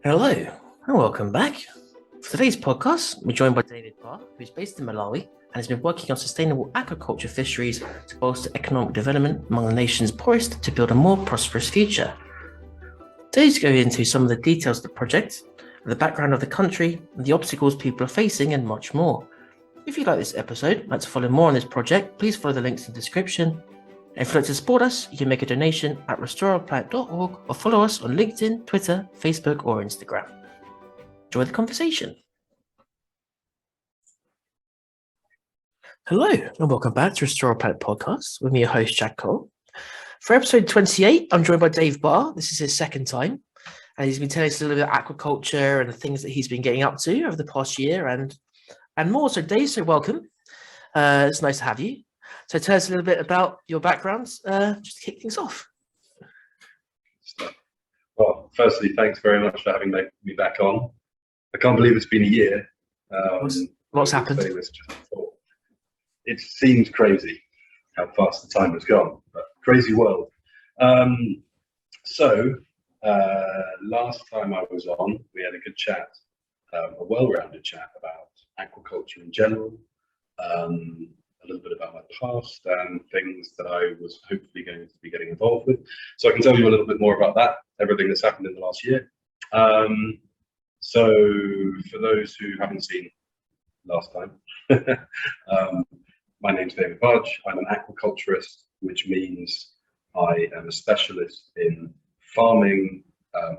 Hello, and welcome back. For today's podcast, we're joined by David Bargh, who's based in Malawi and has been working on sustainable aquaculture fisheries to bolster economic development among the nation's poorest to build a more prosperous future. Today's go into some of the details of the project, the background of the country, the obstacles people are facing, and much more. If you like this episode and like to follow more on this project, please follow the links in the description. And if you'd like to support us, you can make a donation at restoreourplanet.org or follow us on LinkedIn, Twitter, Facebook, or Instagram. Enjoy the conversation. Hello, and welcome back to Restore Our Planet podcast with me, your host, Jack Cole. For episode 28, I'm joined by Dave Bargh. This is his second time, and he's been telling us a little bit about aquaculture and the things that he's been getting up to over the past year and more. So, Dave, welcome. It's nice to have you. So tell us a little bit about your backgrounds, just to kick things off. Well, firstly, thanks very much for having me back on. I can't believe it's been a year. What's happened? It seems crazy how fast the time has gone, but crazy world. Last time I was on, we had a good chat, a well-rounded chat about aquaculture in general, a little bit about my past and things that I was hopefully going to be getting involved with. So I can tell you a little bit more about that, everything that's happened in the last year. So for those who haven't seen last time, my name's David Bargh. I'm an aquaculturist, which means I am a specialist in farming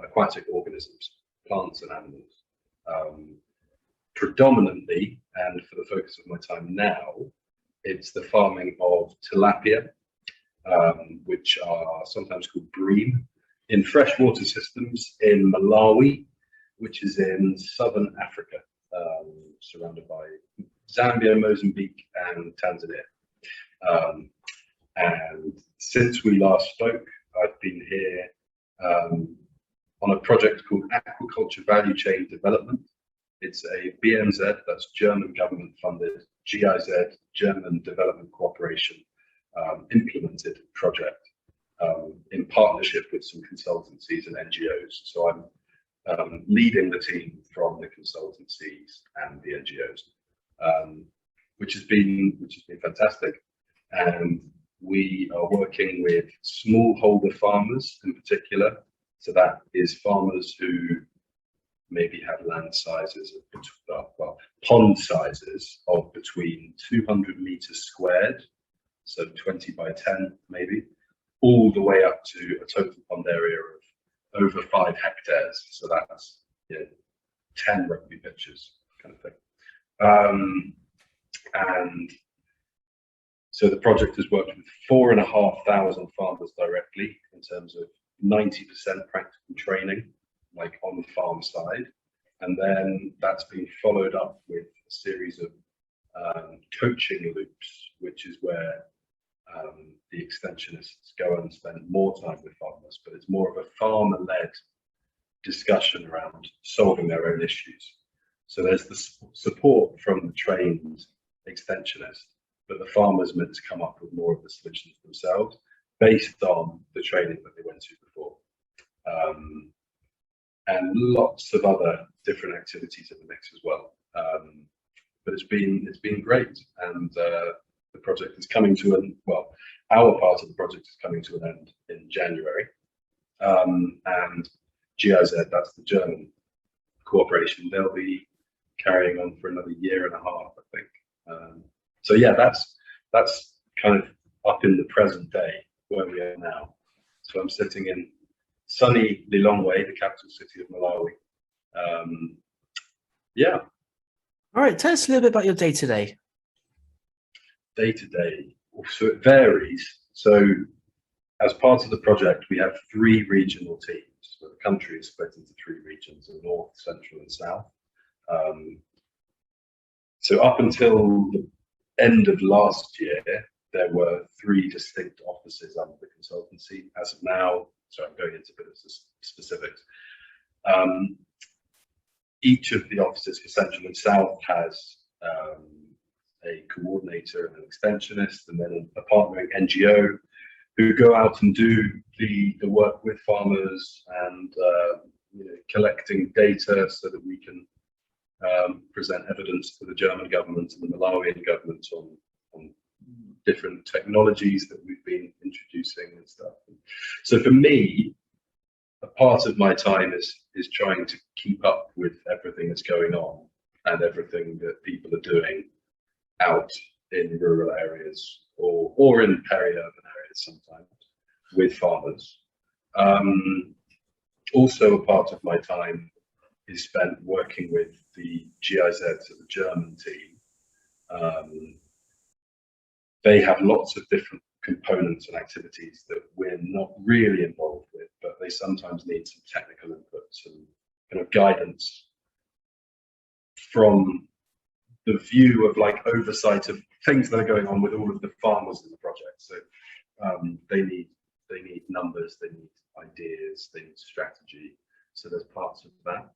aquatic organisms, plants and animals. Predominantly, and for the focus of my time now, it's the farming of tilapia, which are sometimes called bream, in freshwater systems in Malawi, which is in southern Africa, surrounded by Zambia, Mozambique, and Tanzania. And since we last spoke, I've been here on a project called Aquaculture Value Chain Development. It's a BMZ, that's German government funded, GIZ, German Development Cooperation, implemented project in partnership with some consultancies and NGOs. So I'm leading the team from the consultancies and the NGOs, which has been fantastic. And we are working with smallholder farmers in particular. So that is farmers who maybe have land sizes of pond sizes of between 200 meters squared, so 20 by 10 maybe, all the way up to a total pond area of over 5 hectares. So that's 10 rugby pitches kind of thing. And so the project has worked with 4,500 farmers directly in terms of 90% practical training, like on the farm side, and then that's been followed up with a series of coaching loops, which is where the extensionists go and spend more time with farmers, but it's more of a farmer-led discussion around solving their own issues. So there's the support from the trained extensionist, but the farmers meant to come up with more of the solutions themselves based on the training that they went to before. And lots of other different activities in the mix as well. But it's been great, and the project is coming to an our part of the project is coming to an end in January. And GIZ, that's the German cooperation, they'll be carrying on for another year and a half, I think. So yeah, that's kind of up in the present day where we are now. So I'm sitting in sunny Lilongwe, the capital city of Malawi. Yeah. All right, tell us a little bit about your day-to-day. Day-to-day, so it varies. So as part of the project, we have 3 regional teams. So the country is split into 3 regions, the north, central, and south. So up until the end of last year, there were 3 distinct offices under the consultancy. As of now, so I'm going into a bit of specifics. Each of the offices for Central and South has a coordinator and an extensionist, and then a partnering NGO who go out and do the work with farmers and collecting data so that we can present evidence to the German government and the Malawian government on different technologies that we've been introducing and stuff. So for me, a part of my time is trying to keep up with everything that's going on and everything that people are doing out in rural areas or in peri-urban areas sometimes with farmers. Also, a part of my time is spent working with the GIZ, so the German team. They have lots of different components and activities that we're not really involved with, but they sometimes need some technical inputs and kind of guidance from the view of like oversight of things that are going on with all of the farmers in the project. So they need numbers, they need ideas, they need strategy. So there's parts of that.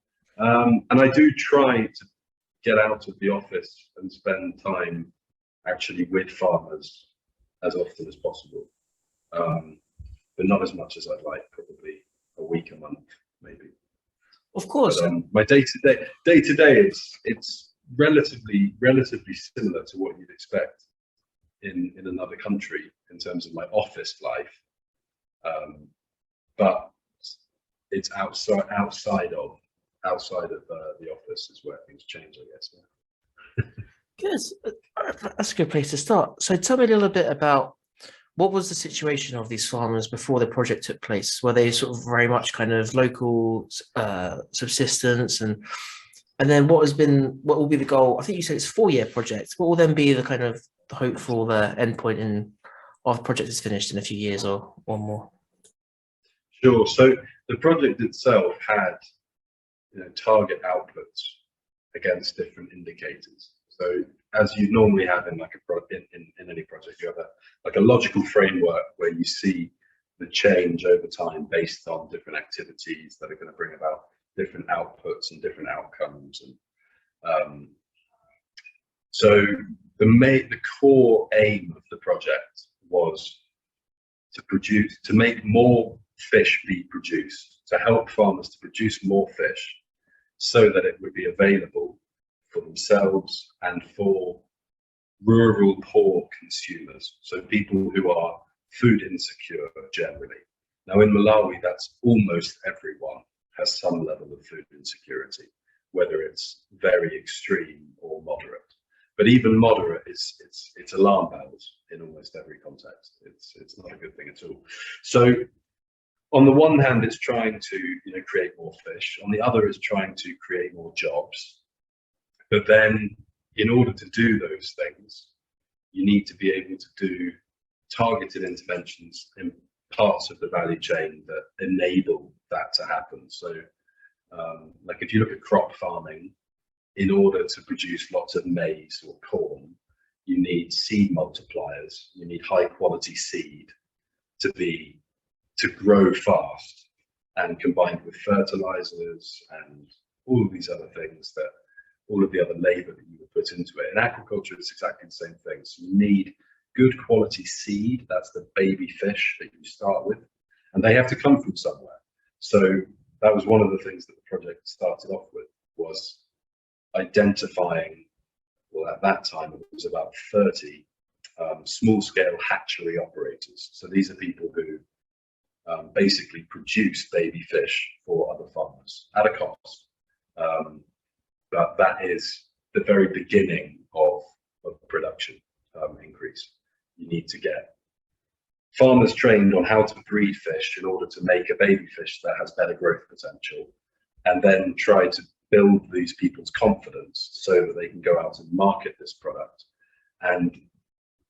And I do try to get out of the office and spend time actually with farmers as often as possible, but not as much as I'd like. Probably a week, a month, maybe. Of course. But, my day to day, it's relatively similar to what you'd expect in another country in terms of my office life, but it's outside of the office is where things change, I guess. Yeah. Good. That's a good place to start. So tell me a little bit about what was the situation of these farmers before the project took place? Were they sort of very much kind of local subsistence, and then what will be the goal? I think you said it's a 4-year project. What will then be the kind of the hope for the endpoint of the project is finished in a few years or more? Sure. So the project itself had target outputs against different indicators. So as you normally have in like in any project, you have a logical framework where you see the change over time based on different activities that are going to bring about different outputs and different outcomes. And so the core aim of the project was to make more fish be produced, to help farmers to produce more fish so that it would be available for themselves and for rural poor consumers, so people who are food insecure generally. Now in Malawi, that's almost everyone has some level of food insecurity, whether it's very extreme or moderate. But even moderate it's alarm bells in almost every context. It's not a good thing at all. So on the one hand, it's trying to create more fish. On the other, is trying to create more jobs. But then, in order to do those things, you need to be able to do targeted interventions in parts of the value chain that enable that to happen. So, like if you look at crop farming, in order to produce lots of maize or corn, you need seed multipliers. You need high quality seed to grow fast, and combined with fertilizers and all of these other things all of the other labor that you would put into it. In aquaculture, it's exactly the same thing. So you need good quality seed. That's the baby fish that you start with, and they have to come from somewhere. So that was one of the things that the project started off with, was identifying, well, at that time it was about 30 small-scale hatchery operators. So these are people who basically produce baby fish for other farmers at a cost. But that is the very beginning of production increase. You need to get farmers trained on how to breed fish in order to make a baby fish that has better growth potential, and then try to build these people's confidence so that they can go out and market this product, and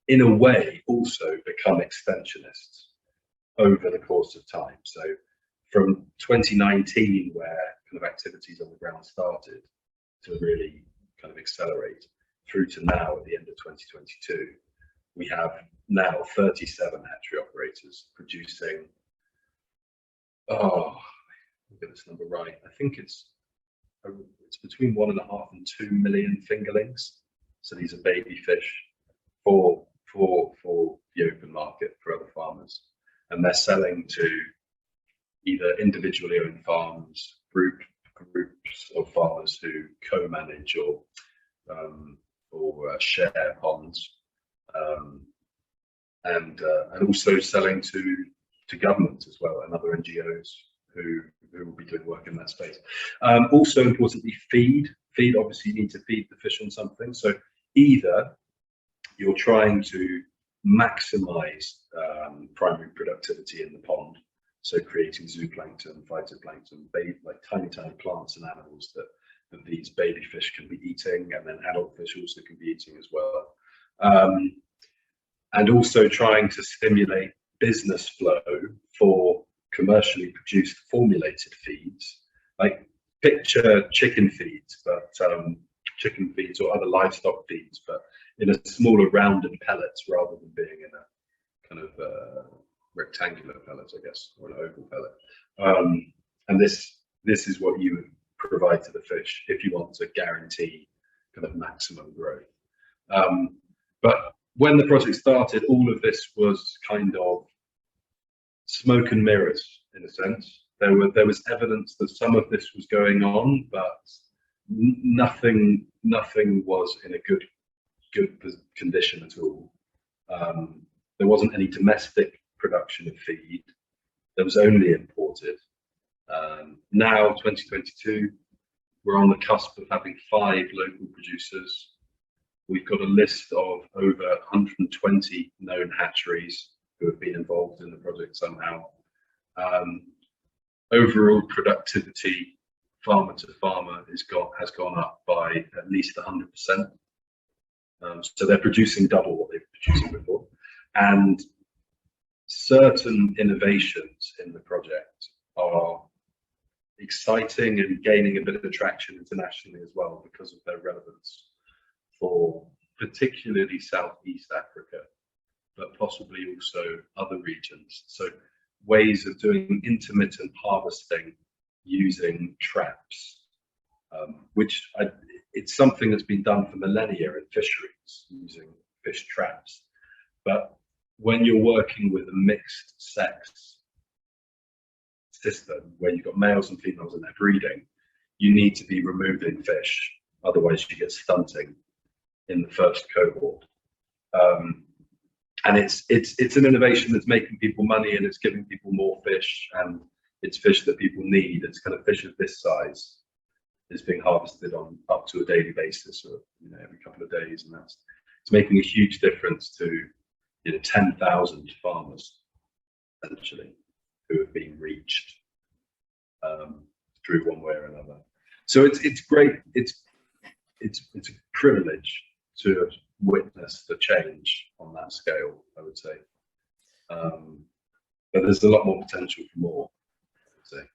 in a way also become extensionists over the course of time. So from 2019, where kind of activities on the ground started to really kind of accelerate, through to now at the end of 2022, we have now 37 hatchery operators producing, look at this number right, I think it's between 1.5 and 2 million fingerlings. So these are baby fish for the open market for other farmers, and they're selling to either individually owned farms, group of farmers who co-manage or share ponds, and also selling to government as well and other NGOs who will be doing work in that space. Also importantly, feed. Obviously you need to feed the fish on something. So either you're trying to maximize primary productivity in the pond, so creating zooplankton, phytoplankton, like tiny plants and animals that these baby fish can be eating, and then adult fish also can be eating as well. And also trying to stimulate business flow for commercially produced formulated feeds, like picture chicken feeds, but chicken feeds or other livestock feeds, but in a smaller rounded pellets rather than being in a kind of rectangular pellet, I guess, or an oval pellet. And this is what you would provide to the fish if you want to guarantee kind of maximum growth. But when the project started, all of this was kind of smoke and mirrors, in a sense. There was evidence that some of this was going on, but nothing was in a good condition at all. There wasn't any domestic production of feed. There was only imported. Now, 2022, we're on the cusp of having 5 local producers. We've got a list of over 120 known hatcheries who have been involved in the project somehow. Overall productivity, farmer to farmer, has gone up by at least 100%. So they're producing double what they were producing before. And certain innovations in the project are exciting and gaining a bit of attraction internationally as well because of their relevance for particularly Southeast Africa, but possibly also other regions. So ways of doing intermittent harvesting using traps, which it's something that's been done for millennia in fisheries, using fish traps. But when you're working with a mixed sex system where you've got males and females and they're breeding, you need to be removing fish, otherwise you get stunting in the first cohort. And it's an innovation that's making people money, and it's giving people more fish, and it's fish that people need. It's kind of fish of this size is being harvested on up to a daily basis, or every couple of days, and it's making a huge difference to 10,000 farmers essentially who have been reached through one way or another. So it's great. It's a privilege to witness the change on that scale, I would say. But there's a lot more potential for more, I would say.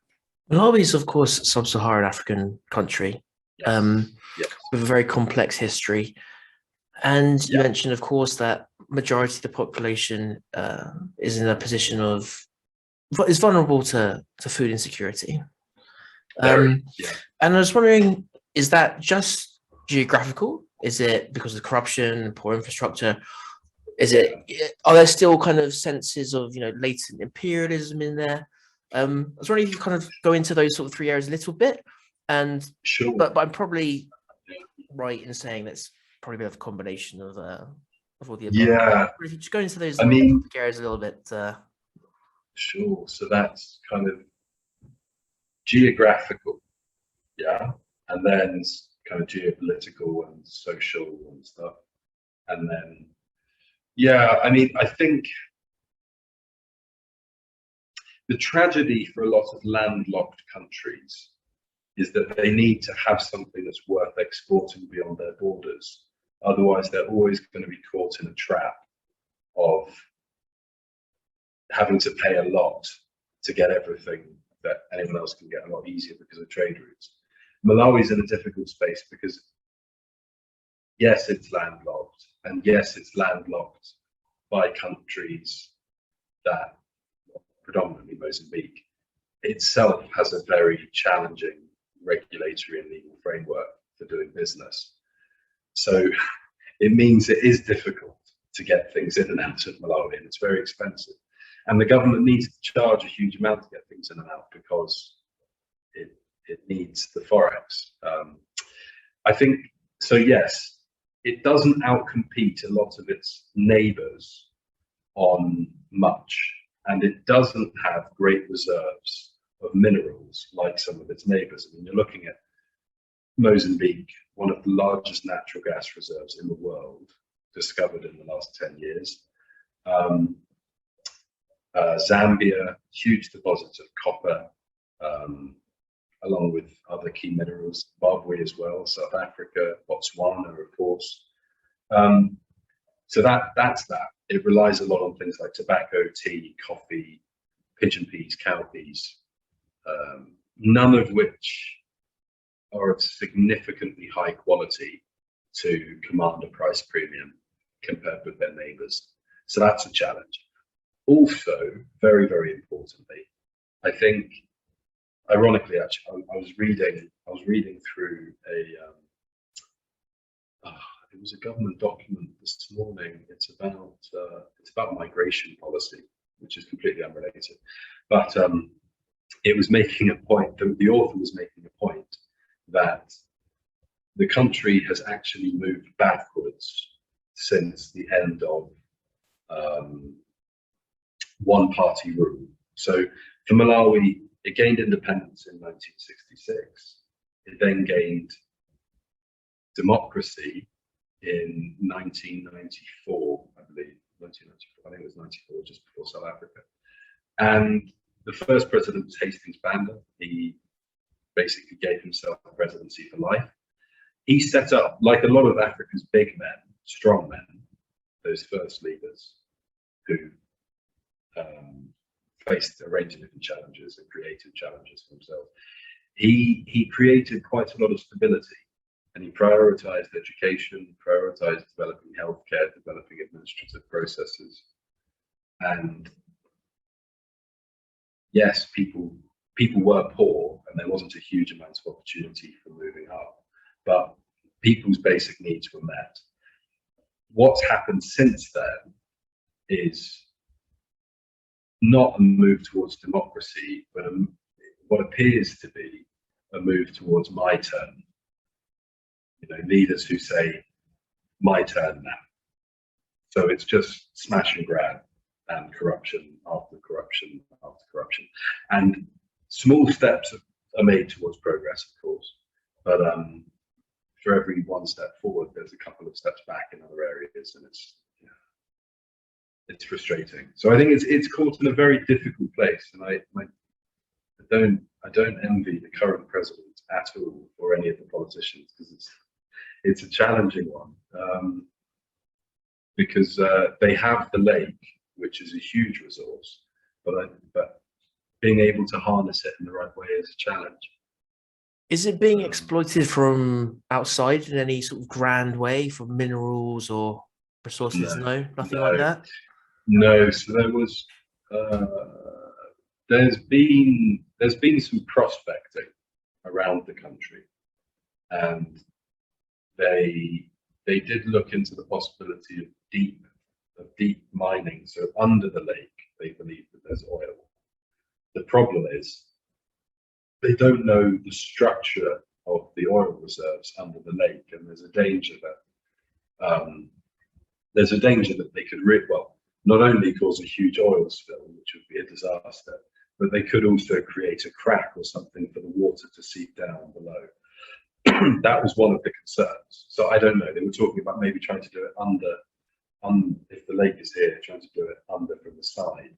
Malawi is, of course, sub-Saharan African country, Yes. Yes. with a very complex history. And you Yeah. mentioned, of course, that majority of the population is in a position is vulnerable to food insecurity. Yeah. And I was wondering, is that just geographical? Is it because of corruption, poor infrastructure? Are there still kind of senses of latent imperialism in there? I was wondering if you kind of go into those sort of 3 areas a little bit, and Sure. but I'm probably right in saying that's probably a bit of a combination of all the above. Yeah. If you just go into those areas a little bit. Sure. So that's kind of geographical, yeah, and then kind of geopolitical and social and stuff, and then I think the tragedy for a lot of landlocked countries is that they need to have something that's worth exporting beyond their borders. Otherwise, they're always going to be caught in a trap of having to pay a lot to get everything that anyone else can get a lot easier because of trade routes. Malawi's in a difficult space because, yes, it's landlocked, and yes, it's landlocked by countries that, predominantly Mozambique, itself has a very challenging regulatory and legal framework for doing business. So it means it is difficult to get things in and out of Malawi, and it's very expensive. And the government needs to charge a huge amount to get things in and out because it needs the forex. I think so. Yes, it doesn't outcompete a lot of its neighbours on much, and it doesn't have great reserves of minerals like some of its neighbours. I mean, you're looking at Mozambique, one of the largest natural gas reserves in the world, discovered in the last 10 years. Zambia, huge deposits of copper, along with other key minerals. Zimbabwe as well, South Africa, Botswana, of course. So that's that. It relies a lot on things like tobacco, tea, coffee, pigeon peas, cowpeas, none of which are of significantly high quality to command a price premium compared with their neighbours. So that's a challenge. Also, very, very importantly, I think, ironically, actually, I was reading through it was a government document this morning. It's about migration policy, which is completely unrelated. But it was making a point. The author was making a point that the country has actually moved backwards since the end of one-party rule. So for Malawi, it gained independence in 1966. It then gained democracy in 1994, I believe. 1994, I think it was 94, just before South Africa. And the first president was Hastings Banda. He basically gave himself the presidency for life. He set up, like a lot of Africa's big men, strong men, those first leaders who faced a range of different challenges and creative challenges for themselves. He created quite a lot of stability, and he prioritized education, prioritized developing healthcare, developing administrative processes. And yes, people were poor, and there wasn't a huge amount of opportunity for moving up, but people's basic needs were met. What's happened since then is not a move towards democracy, but what appears to be a move towards my turn. You know, leaders who say, my turn now. So it's just smash and grab and corruption after corruption after corruption. And small steps are made towards progress, of course, but for every one step forward, there's a couple of steps back in other areas, and it's frustrating. So I think it's caught in a very difficult place, and I don't envy the current president at all, or any of the politicians, because it's a challenging one, because they have the lake, which is a huge resource, but being able to harness it in the right way is a challenge. Is it being exploited from outside in any sort of grand way, from minerals or resources? No, nothing like that. No. So there was, there's been some prospecting around the country, and they did look into the possibility of deep mining. So under the lake, they believe that there's oil. The problem is they don't know the structure of the oil reserves under the lake, and there's a danger that they could not only cause a huge oil spill, which would be a disaster, but they could also create a crack or something for the water to seep down below. That was one of the concerns. So I don't know. They were talking about maybe trying to do it under, if the lake is here, trying to do it under from the side.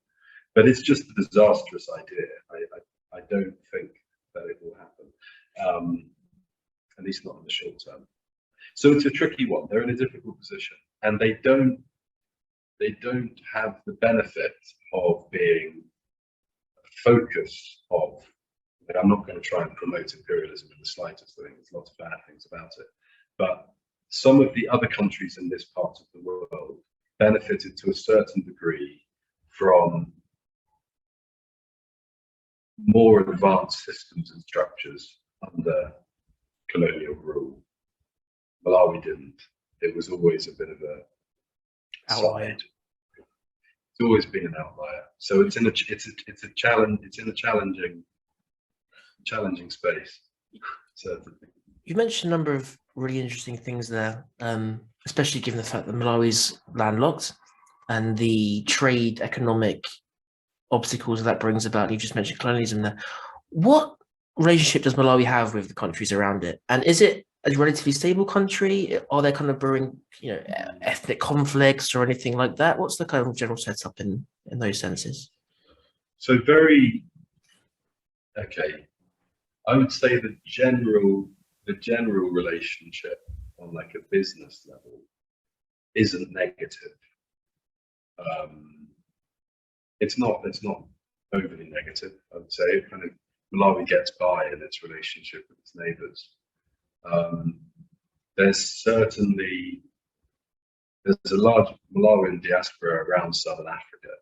But it's just a disastrous idea. I don't think that it will happen, at least not in the short term. So it's a tricky one. They're in a difficult position, and they don't have the benefit of being a focus of. I'm not going to try and promote imperialism in the slightest. I think there's lots of bad things about it, but some of the other countries in this part of the world benefited to a certain degree from more advanced systems and structures under colonial rule. Malawi didn't. It was always a bit of a outlier. It's always been an outlier. So it's a challenge. It's in a challenging challenging space, certainly. You mentioned a number of really interesting things there, especially given the fact that Malawi's landlocked and the trade economic obstacles that brings about. You just mentioned colonialism there. What relationship does Malawi have with the countries around it? And is it a relatively stable country? Are there kind of brewing, ethnic conflicts or anything like that? What's the kind of general setup in those senses? So okay. I would say the general relationship on like a business level isn't negative. It's not overly negative, I would say. Kind of Malawi gets by in its relationship with its neighbours. There's a large Malawian diaspora around Southern Africa,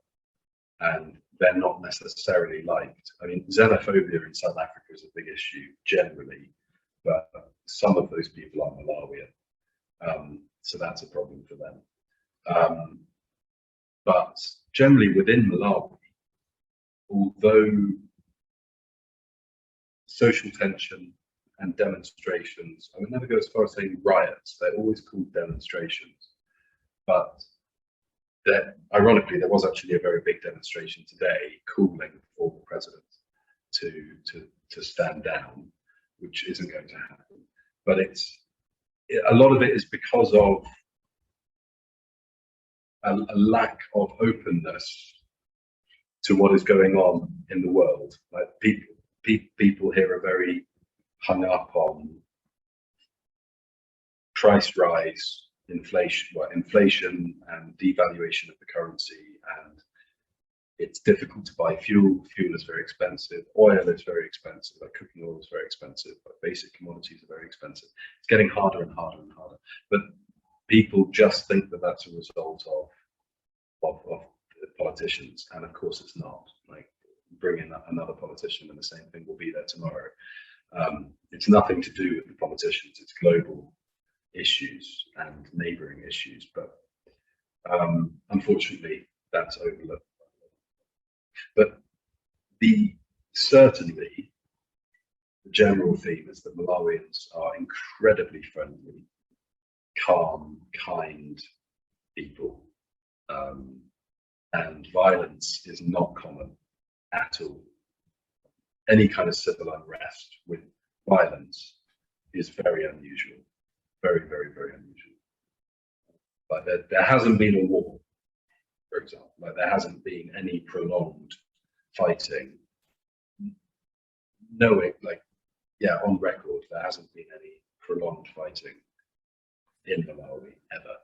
and they're not necessarily liked. I mean, xenophobia in South Africa is a big issue generally, but some of those people are Malawian, so that's a problem for them. But generally within Malawi, although social tension and demonstrations, I would never go as far as saying riots, they're always called demonstrations, but ironically, there was actually a very big demonstration today calling for the president to stand down, which isn't going to happen. But a lot of it is because of a lack of openness to what is going on in the world. Like people here are very hung up on price rise, inflation and devaluation of the currency, and it's difficult to buy fuel. Fuel is very expensive. Oil is very expensive. Like cooking oil is very expensive. Like basic commodities are very expensive. It's getting harder and harder and harder. But people just think that that's a result of politicians, and of course it's not. Like bring in another politician and the same thing will be there tomorrow. It's nothing to do with the politicians. It's global issues and neighboring issues, but unfortunately that's overlooked. But certainly the general theme is that Malawians are incredibly friendly, calm, kind people, and violence is not common at all. Any kind of civil unrest with violence is very unusual. Very, very, very unusual. Like there hasn't been a war, for example. Like there hasn't been any prolonged fighting. On record, there hasn't been any prolonged fighting in Malawi ever.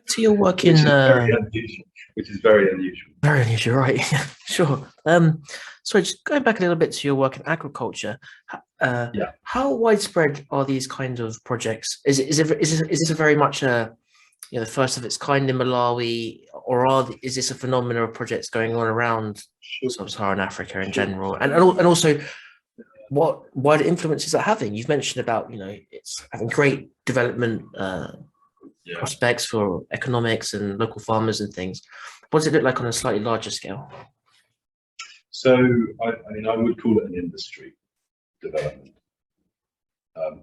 So you're working, which is very unusual. Very unusual, right? Sure. So just going back a little bit to your work in agriculture, how widespread are these kinds of projects? Is this a very much the first of its kind in Malawi, or is this a phenomenon of projects going on around Sub-Saharan Africa in general, and also what wider influence is that having? You've mentioned about it's having great development prospects for economics and local farmers and things. What does it look like on a slightly larger scale? So, I would call it an industry development.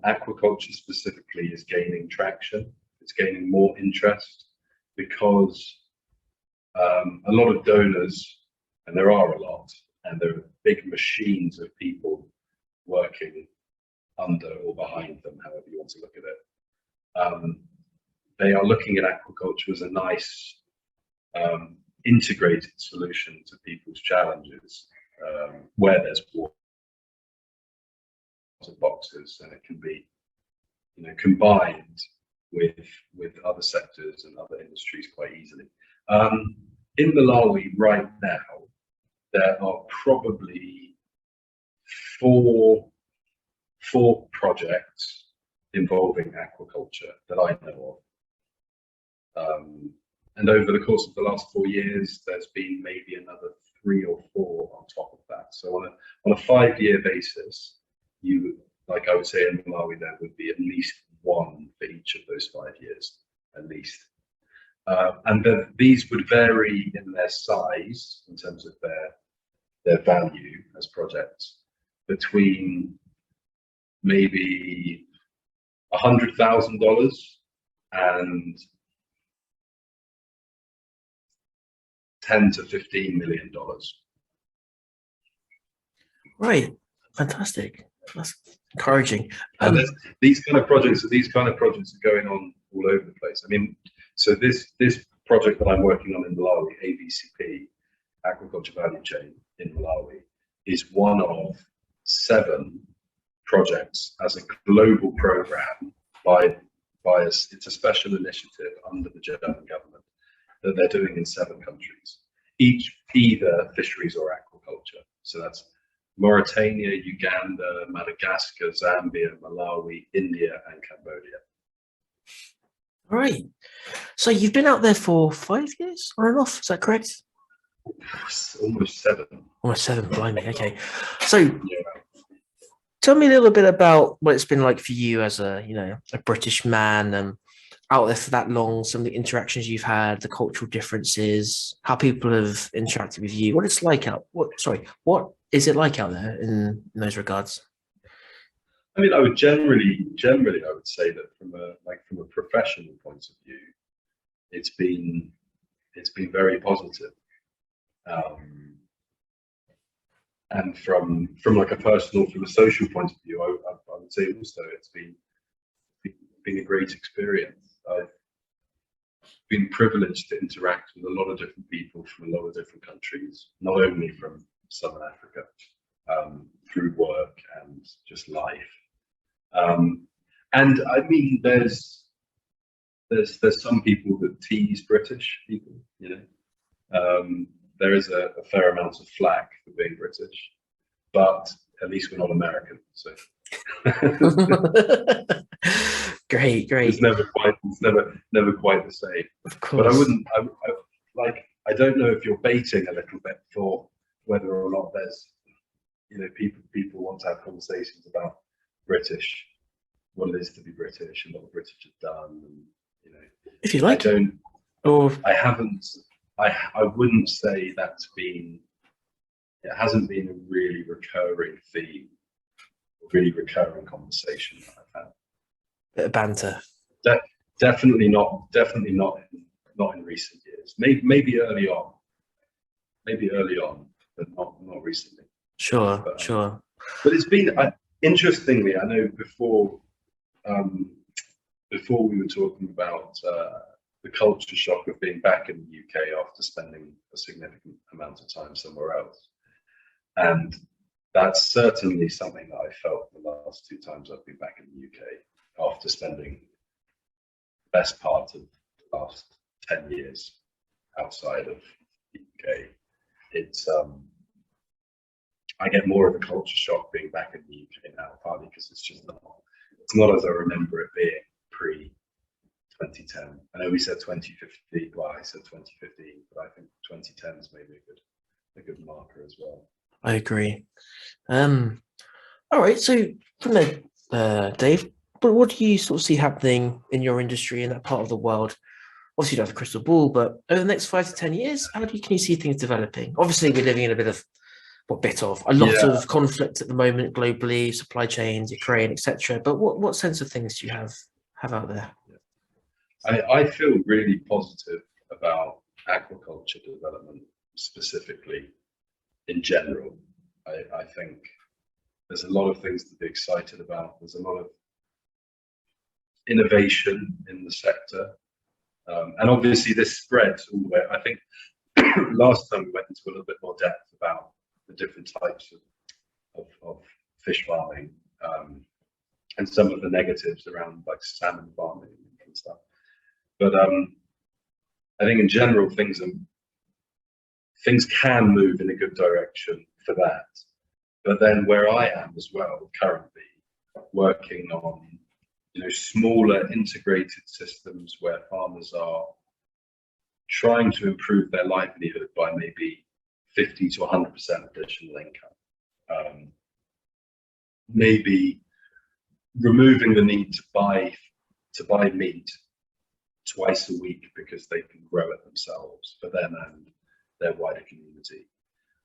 Aquaculture specifically is gaining traction. It's gaining more interest because a lot of donors, and there are a lot, and there are big machines of people working under or behind them, however you want to look at it. They are looking at aquaculture as a nice integrated solution to people's challenges, where there's water boxes, and it can be combined with other sectors and other industries quite easily. In Malawi right now, there are probably four projects involving aquaculture that I know of. And over the course of the last 4 years, there's been maybe another 3 or 4 on top of that. So on a 5-year basis, like I would say in Malawi, there would be at least one for each of those 5 years, at least. And these would vary in their size in terms of their value as projects. between maybe $100,000 and $10 to $15 million. Right, fantastic. That's encouraging. And these kind of projects are going on all over the place. I mean, so this project that I'm working on in Malawi, AVCP, Agriculture Value Chain in Malawi, is one of 7 projects as a global program by us. It's a special initiative under the German government that they're doing in 7 countries, each either fisheries or aquaculture. So that's Mauritania, Uganda, Madagascar, Zambia, Malawi, India, and Cambodia. All right. So you've been out there for 5 years on and off, is that correct? Almost 7. Almost 7, blimey. Okay. So Yeah. tell me a little bit about what it's been like for you as a British man and out there for that long, some of the interactions you've had, the cultural differences, how people have interacted with you, what it's like what is it like out there in those regards? I mean, I would generally, I would say that from a professional point of view, it's been very positive. And from like a personal, from a social point of view, I would say also it's been a great experience. I've been privileged to interact with a lot of different people from a lot of different countries, not only from Southern Africa, through work and just life. And I mean, there's some people that tease British people, there is a fair amount of flack for being British, but at least we're not American. So great. It's never quite the same. Of course. But I don't know if you're baiting a little bit for whether or not there's, people want to have conversations about British, what it is to be British and what the British have done. And, if you like, I wouldn't say it hasn't been a really recurring theme, really recurring conversation that I've had. Bit of banter. Definitely not in recent years. Maybe early on, but not recently. Sure. But it's been interestingly. I know before we were talking about the culture shock of being back in the UK after spending a significant amount of time somewhere else, and that's certainly something that I felt the last 2 times I've been back in the UK after spending the best part of the last 10 years outside of the UK. It's I get more of a culture shock being back in the UK now, partly because it's not as I remember it being pre 2010. I know we said 2015. Well, I said 2015, but I think 2010 is maybe a good marker as well. I agree. All right. So from there, Dave, but what do you sort of see happening in your industry in that part of the world? Obviously, you don't have a crystal ball, but over the next 5 to 10 years, can you see things developing? Obviously, we're living in a lot of conflict at the moment globally, supply chains, Ukraine, etc. But what sense of things do you have out there? I feel really positive about aquaculture development specifically. In general, I think there's a lot of things to be excited about. There's a lot of innovation in the sector, and obviously this spreads all the way. I think last time we went into a little bit more depth about the different types of fish farming, and some of the negatives around like salmon farming and stuff. But I think in general things can move in a good direction for that. But then where I am as well currently working on smaller integrated systems where farmers are trying to improve their livelihood by maybe 50 to 100% additional income, maybe removing the need to buy meat twice a week because they can grow it themselves for them and their wider community,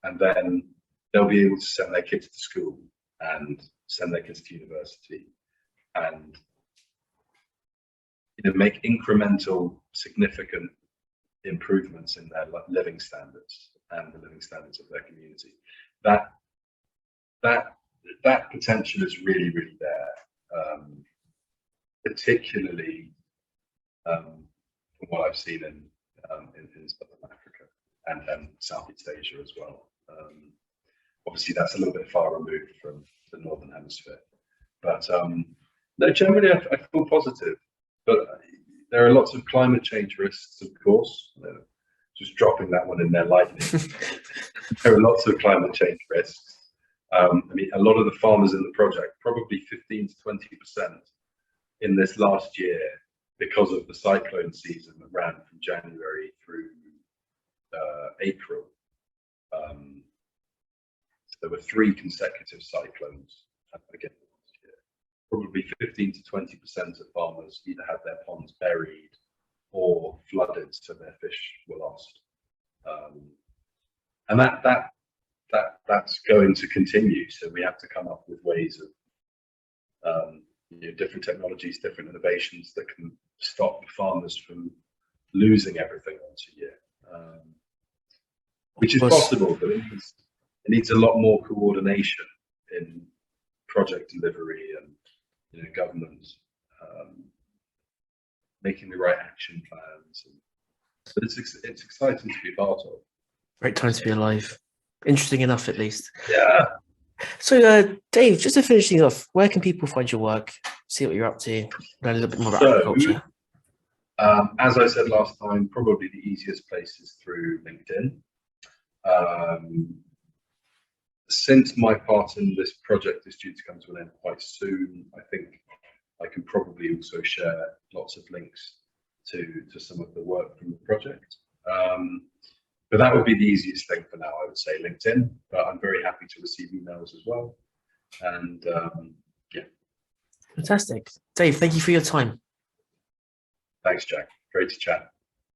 and then they'll be able to send their kids to school and send their kids to university, and make incremental, significant improvements in their living standards and the living standards of their community. That potential is really, really there, particularly from what I've seen in Southern Africa and Southeast Asia as well. Obviously, that's a little bit far removed from the Northern Hemisphere, but no, generally I feel positive. But there are lots of climate change risks, of course. Just dropping that one in there lightly. There are lots of climate change risks. I mean, a lot of the farmers in the project, probably 15 to 20% in this last year, because of the cyclone season that ran from January through April. There were 3 consecutive cyclones again last year. Probably 15 to 20% of farmers either had their ponds buried or flooded, so their fish were lost. And that's going to continue. So we have to come up with ways of different technologies, different innovations that can stop farmers from losing everything once a year, which is possible, but it needs a lot more coordination in project delivery and government making the right action plans. But it's exciting to be part of. Great time to be alive. Interesting enough, at least. Yeah. So, Dave, just to finish things off, where can people find your work, see what you're up to, learn a little bit more about agriculture? As I said last time, probably the easiest place is through LinkedIn. Since my part in this project is due to come to an end quite soon, I think I can probably also share lots of links to some of the work from the project. But that would be the easiest thing for now, I would say LinkedIn, but I'm very happy to receive emails as well. And yeah. Fantastic. Dave, thank you for your time. Thanks, Jack. Great to chat.